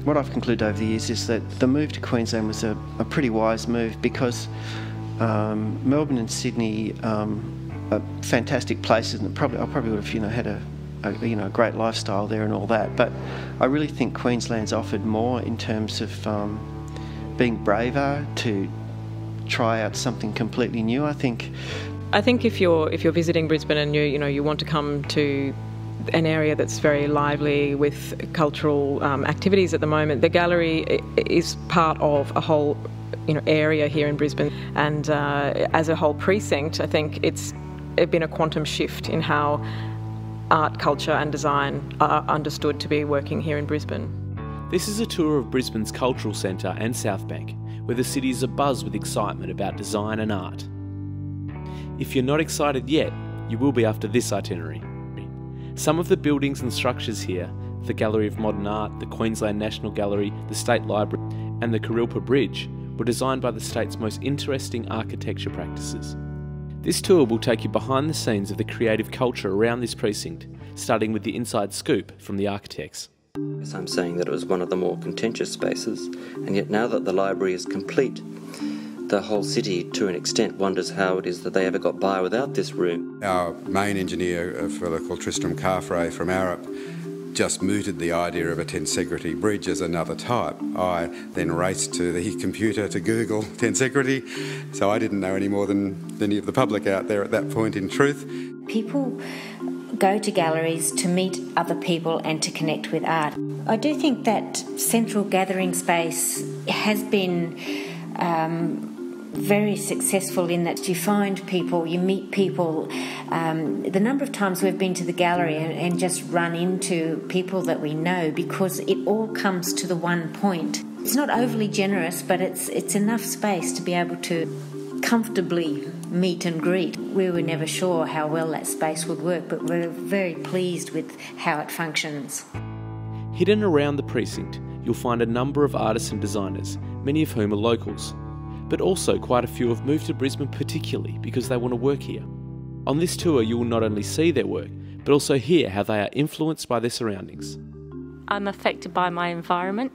what I've concluded over the years is that the move to Queensland was a pretty wise move, because Melbourne and Sydney are fantastic places, and I probably would have had a great lifestyle there and all that. But I really think Queensland's offered more in terms of being braver to try out something completely new. I think if you're visiting Brisbane and you want to come to an area that's very lively with cultural activities at the moment, the gallery is part of a whole area here in Brisbane, and as a whole precinct, I think it's been a quantum shift in how art, culture and design are understood to be working here in Brisbane. This is a tour of Brisbane's cultural centre and South Bank, where the city is abuzz with excitement about design and art. If you're not excited yet, you will be after this itinerary. Some of the buildings and structures here, the Gallery of Modern Art, the Queensland National Gallery, the State Library and the Kurilpa Bridge, were designed by the state's most interesting architecture practices. This tour will take you behind the scenes of the creative culture around this precinct, starting with the inside scoop from the architects. I'm saying that it was one of the more contentious spaces, and yet now that the library is complete, the whole city, to an extent, wonders how it is that they ever got by without this room. Our main engineer, a fellow called Tristram Carfrae from Arup, just mooted the idea of a tensegrity bridge as another type. I then raced to the computer to Google tensegrity, so I didn't know any more than any of the public out there at that point, in truth. People go to galleries to meet other people and to connect with art. I do think that central gathering space has been very successful in that you find people, you meet people. The number of times we've been to the gallery and just run into people that we know, because it all comes to the one point. It's not overly generous, but it's enough space to be able to comfortably meet and greet. We were never sure how well that space would work, but we're very pleased with how it functions. Hidden around the precinct, you'll find a number of artists and designers, many of whom are locals. But also quite a few have moved to Brisbane particularly because they want to work here. On this tour you will not only see their work, but also hear how they are influenced by their surroundings. I'm affected by my environment.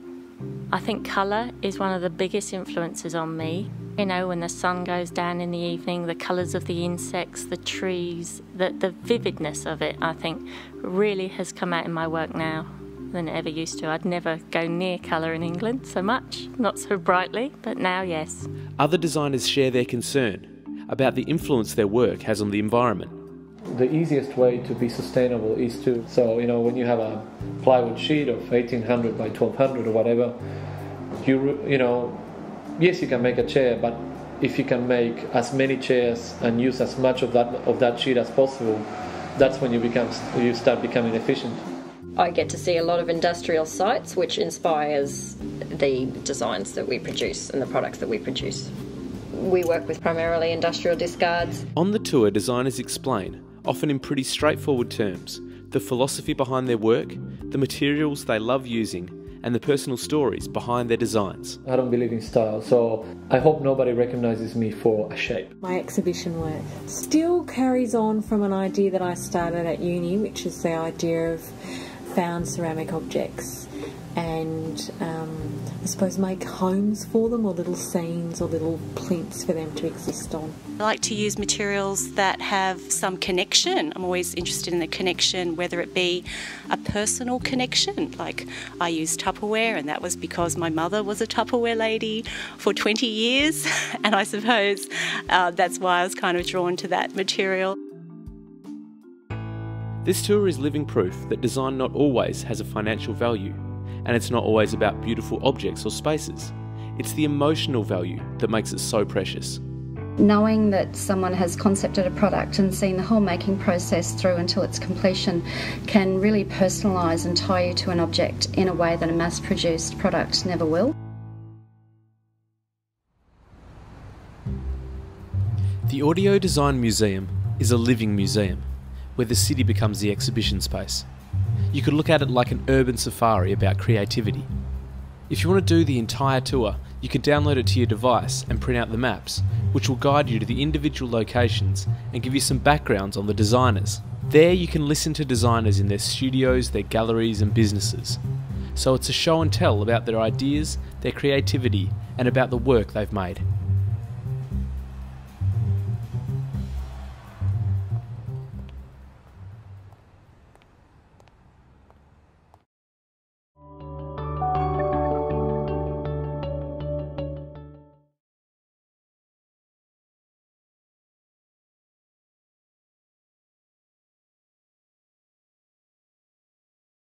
I think colour is one of the biggest influences on me. When the sun goes down in the evening, the colours of the insects, the trees, the vividness of it, I think, really has come out in my work now than it ever used to. I'd never go near colour in England so much, not so brightly, but now, yes. Other designers share their concern about the influence their work has on the environment. The easiest way to be sustainable is to, when you have a plywood sheet of 1800 by 1200 or whatever, yes, you can make a chair, but if you can make as many chairs and use as much of that sheet as possible, that's when you start becoming efficient. I get to see a lot of industrial sites, which inspires the designs that we produce and the products that we produce. We work with primarily industrial discards. On the tour, designers explain, often in pretty straightforward terms, the philosophy behind their work, the materials they love using, and the personal stories behind their designs. I don't believe in style, so I hope nobody recognises me for a shape. My exhibition work still carries on from an idea that I started at uni, which is the idea of found ceramic objects, and I suppose make homes for them, or little scenes or little plinths for them to exist on. I like to use materials that have some connection. I'm always interested in the connection, whether it be a personal connection. Like I use Tupperware, and that was because my mother was a Tupperware lady for 20 years, and I suppose that's why I was kind of drawn to that material. This tour is living proof that design not always has a financial value, and it's not always about beautiful objects or spaces. It's the emotional value that makes it so precious. Knowing that someone has concepted a product and seen the whole making process through until its completion can really personalise and tie you to an object in a way that a mass-produced product never will. The Audio Design Museum is a living museum, where the city becomes the exhibition space. You could look at it like an urban safari about creativity. If you want to do the entire tour, you can download it to your device and print out the maps, which will guide you to the individual locations and give you some backgrounds on the designers. There you can listen to designers in their studios, their galleries and businesses. So it's a show and tell about their ideas, their creativity, and about the work they've made.